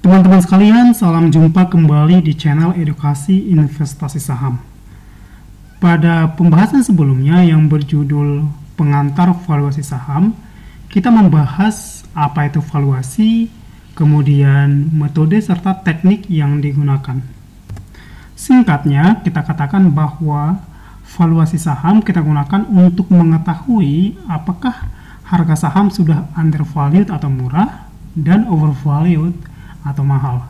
Teman-teman sekalian, salam jumpa kembali di channel Edukasi Investasi Saham. Pada pembahasan sebelumnya yang berjudul Pengantar Valuasi Saham, kita membahas apa itu valuasi, kemudian metode serta teknik yang digunakan. Singkatnya, kita katakan bahwa valuasi saham kita gunakan untuk mengetahui apakah harga saham sudah undervalued atau murah dan overvalued atau mahal.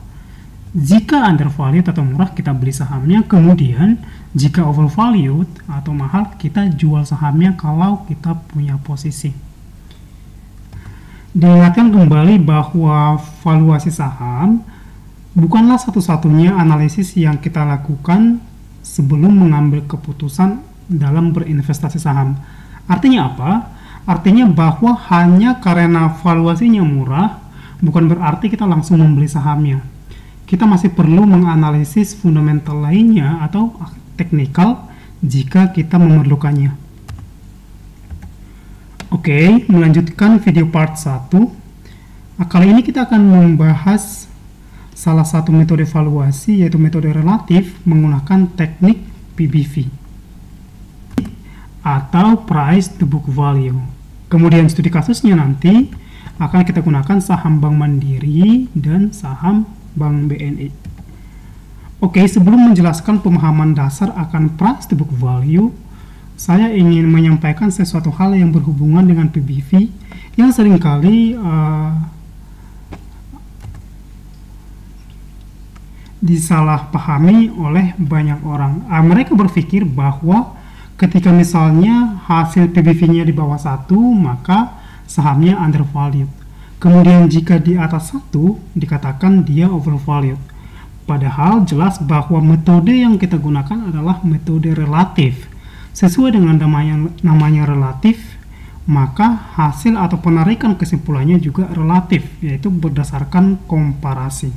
Jika undervalued atau murah, kita beli sahamnya, kemudian jika overvalued atau mahal, kita jual sahamnya kalau kita punya posisi. Diingatkan kembali bahwa valuasi saham bukanlah satu-satunya analisis yang kita lakukan sebelum mengambil keputusan dalam berinvestasi saham. Artinya apa? Artinya bahwa hanya karena valuasinya murah, bukan berarti kita langsung membeli sahamnya. Kita masih perlu menganalisis fundamental lainnya atau teknikal jika kita memerlukannya. Oke, melanjutkan video part 1. Kali ini kita akan membahas salah satu metode valuasi, yaitu metode relatif menggunakan teknik PBV atau Price to Book Value. Kemudian studi kasusnya nanti akan kita gunakan saham Bank Mandiri dan saham Bank BNI. Oke, sebelum menjelaskan pemahaman dasar akan Price to Book Value, saya ingin menyampaikan sesuatu hal yang berhubungan dengan PBV yang seringkali disalahpahami oleh banyak orang. Mereka berpikir bahwa ketika misalnya hasil PBV-nya di bawah 1, maka sahamnya undervalued. Kemudian jika di atas 1, dikatakan dia overvalued. Padahal jelas bahwa metode yang kita gunakan adalah metode relatif. Sesuai dengan namanya relatif, maka hasil atau penarikan kesimpulannya juga relatif, yaitu berdasarkan komparasi.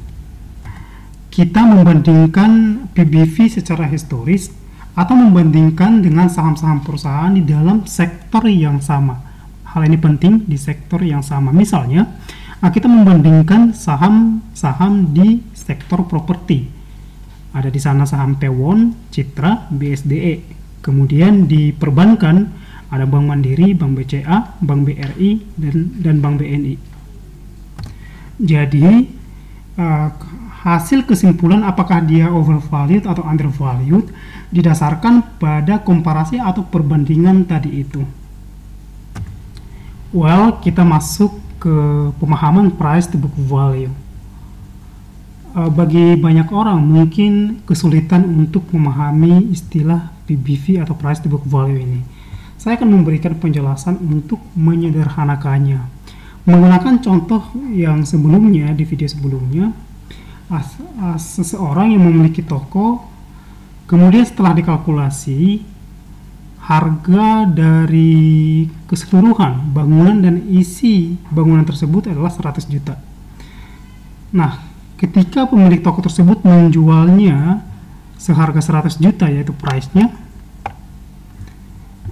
Kita membandingkan PBV secara historis atau membandingkan dengan saham-saham perusahaan di dalam sektor yang sama. Hal ini penting di sektor yang sama. Misalnya, kita membandingkan saham-saham di sektor properti. Ada di sana saham Tewon, Citra, BSDE. Kemudian di perbankan ada Bank Mandiri, Bank BCA, Bank BRI, dan Bank BNI. Jadi, hasil kesimpulan apakah dia overvalued atau undervalued didasarkan pada komparasi atau perbandingan tadi itu. Well, kita masuk ke pemahaman Price to Book Value. Bagi banyak orang mungkin kesulitan untuk memahami istilah PBV atau Price to Book Value ini. Saya akan memberikan penjelasan untuk menyederhanakannya. Menggunakan contoh yang sebelumnya, di video sebelumnya, seseorang yang memiliki toko, kemudian setelah dikalkulasi, harga dari keseluruhan bangunan dan isi bangunan tersebut adalah 100 juta. Nah, ketika pemilik toko tersebut menjualnya seharga 100 juta, yaitu price-nya,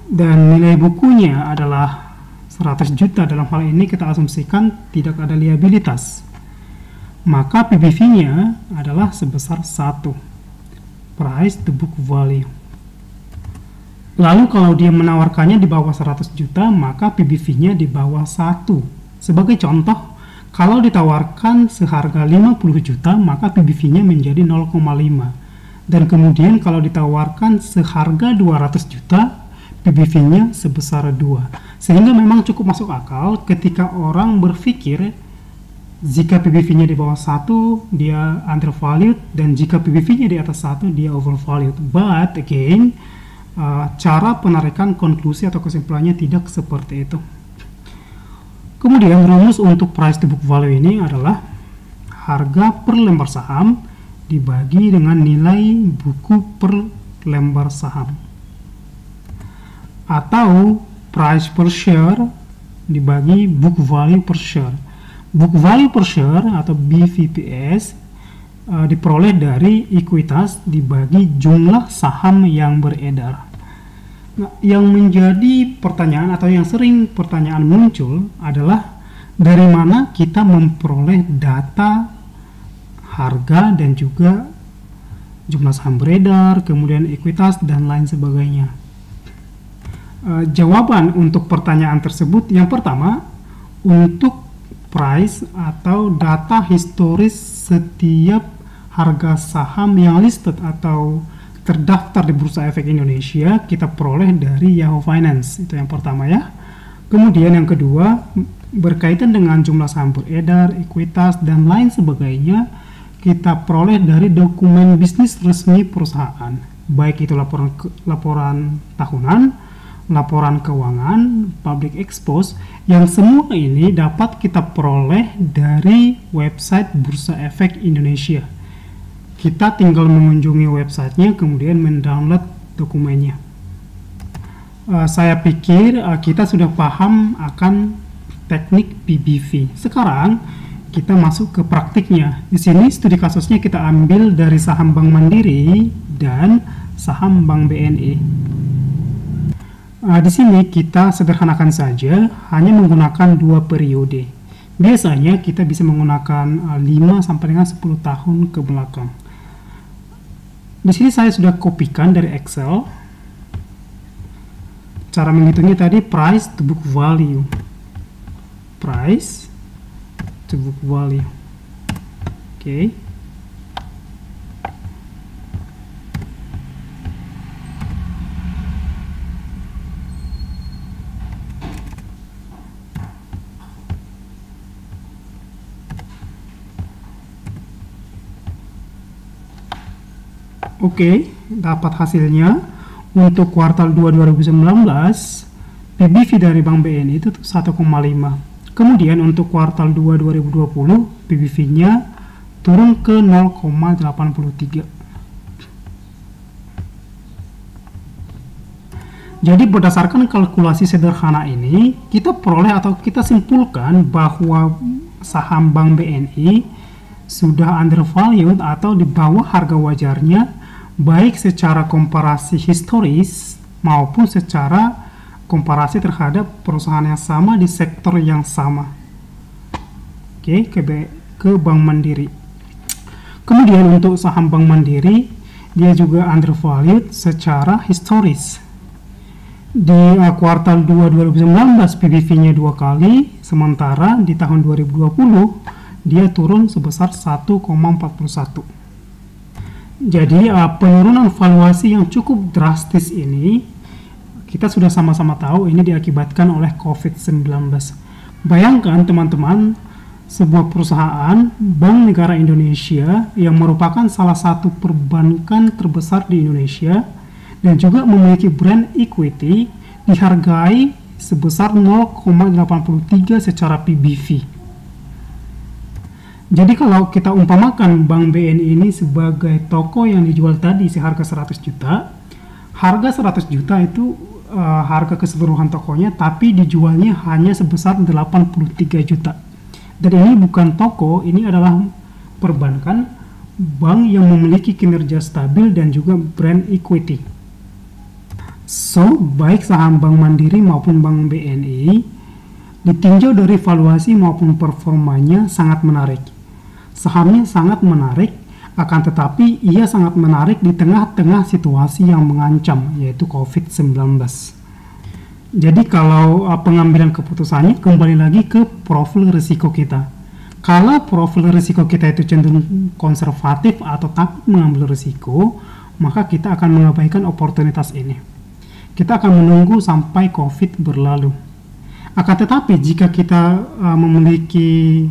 dan nilai bukunya adalah 100 juta, dalam hal ini kita asumsikan tidak ada liabilitas, maka PBV-nya adalah sebesar 1, Price to Book Value. Lalu kalau dia menawarkannya di bawah 100 juta, maka PBV-nya di bawah 1. Sebagai contoh, kalau ditawarkan seharga 50 juta, maka PBV-nya menjadi 0,5. Dan kemudian kalau ditawarkan seharga 200 juta, PBV-nya sebesar 2. Sehingga memang cukup masuk akal ketika orang berpikir jika PBV-nya di bawah 1, dia undervalued, dan jika PBV-nya di atas 1, dia overvalued. But again, cara penarikan konklusi atau kesimpulannya tidak seperti itu. Kemudian rumus untuk Price to Book Value ini adalah harga per lembar saham dibagi dengan nilai buku per lembar saham, atau price per share dibagi book value per share. Book value per share atau BVPS diperoleh dari ekuitas dibagi jumlah saham yang beredar. Nah, yang menjadi pertanyaan atau yang sering pertanyaan muncul adalah dari mana kita memperoleh data harga dan juga jumlah saham beredar, kemudian ekuitas dan lain sebagainya. Jawaban untuk pertanyaan tersebut yang pertama, untuk price atau data historis setiap harga saham yang listed atau terdaftar di Bursa Efek Indonesia kita peroleh dari Yahoo Finance. Itu yang pertama ya. Kemudian yang kedua, berkaitan dengan jumlah saham beredar, ekuitas dan lain sebagainya kita peroleh dari dokumen bisnis resmi perusahaan, baik itu laporan tahunan, laporan keuangan, public expose, yang semua ini dapat kita peroleh dari website Bursa Efek Indonesia. Kita tinggal mengunjungi websitenya, kemudian mendownload dokumennya. Saya pikir kita sudah paham akan teknik PBV. Sekarang kita masuk ke praktiknya. Di sini studi kasusnya kita ambil dari saham Bank Mandiri dan saham Bank BNI. Di sini kita sederhanakan saja, hanya menggunakan 2 periode. Biasanya kita bisa menggunakan 5 sampai dengan 10 tahun ke belakang. Di sini saya sudah kopikan dari Excel. Cara menghitungnya tadi price to book value. Price to book value. Oke. Oke, dapat hasilnya. Untuk kuartal 2 2019, PBV dari Bank BNI itu 1,5. Kemudian untuk kuartal 2 2020, PBV-nya turun ke 0,83. Jadi berdasarkan kalkulasi sederhana ini, kita peroleh atau kita simpulkan bahwa saham Bank BNI sudah undervalued atau di bawah harga wajarnya, baik secara komparasi historis maupun secara komparasi terhadap perusahaan yang sama di sektor yang sama. Oke, ke Bank Mandiri. Kemudian untuk saham Bank Mandiri, dia juga undervalued secara historis. Di kuartal 2 2019 PBV-nya 2 kali, sementara di tahun 2020 dia turun sebesar 1,41. Jadi penurunan valuasi yang cukup drastis ini kita sudah sama-sama tahu ini diakibatkan oleh COVID-19. Bayangkan teman-teman, sebuah perusahaan Bank Negara Indonesia yang merupakan salah satu perbankan terbesar di Indonesia dan juga memiliki brand equity dihargai sebesar 0,83 secara PBV. Jadi kalau kita umpamakan Bank BNI ini sebagai toko yang dijual tadi seharga 100 juta, harga 100 juta itu harga keseluruhan tokonya, tapi dijualnya hanya sebesar 83 juta. Dan ini bukan toko, ini adalah perbankan, bank yang memiliki kinerja stabil dan juga brand equity. So, baik saham Bank Mandiri maupun Bank BNI, ditinjau dari valuasi maupun performanya sangat menarik. Sahamnya sangat menarik, akan tetapi ia sangat menarik di tengah-tengah situasi yang mengancam, yaitu COVID-19. Jadi kalau pengambilan keputusannya kembali lagi ke profil risiko kita. Kalau profil risiko kita itu cenderung konservatif atau takut mengambil risiko, maka kita akan mengabaikan oportunitas ini. Kita akan menunggu sampai COVID berlalu. Akan tetapi jika kita memiliki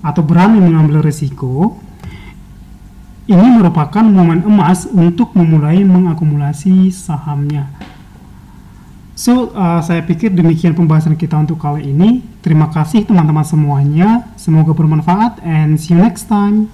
atau berani mengambil risiko, ini merupakan momen emas untuk memulai mengakumulasi sahamnya. So, saya pikir demikian pembahasan kita untuk kali ini. Terima kasih teman-teman semuanya. Semoga bermanfaat and see you next time.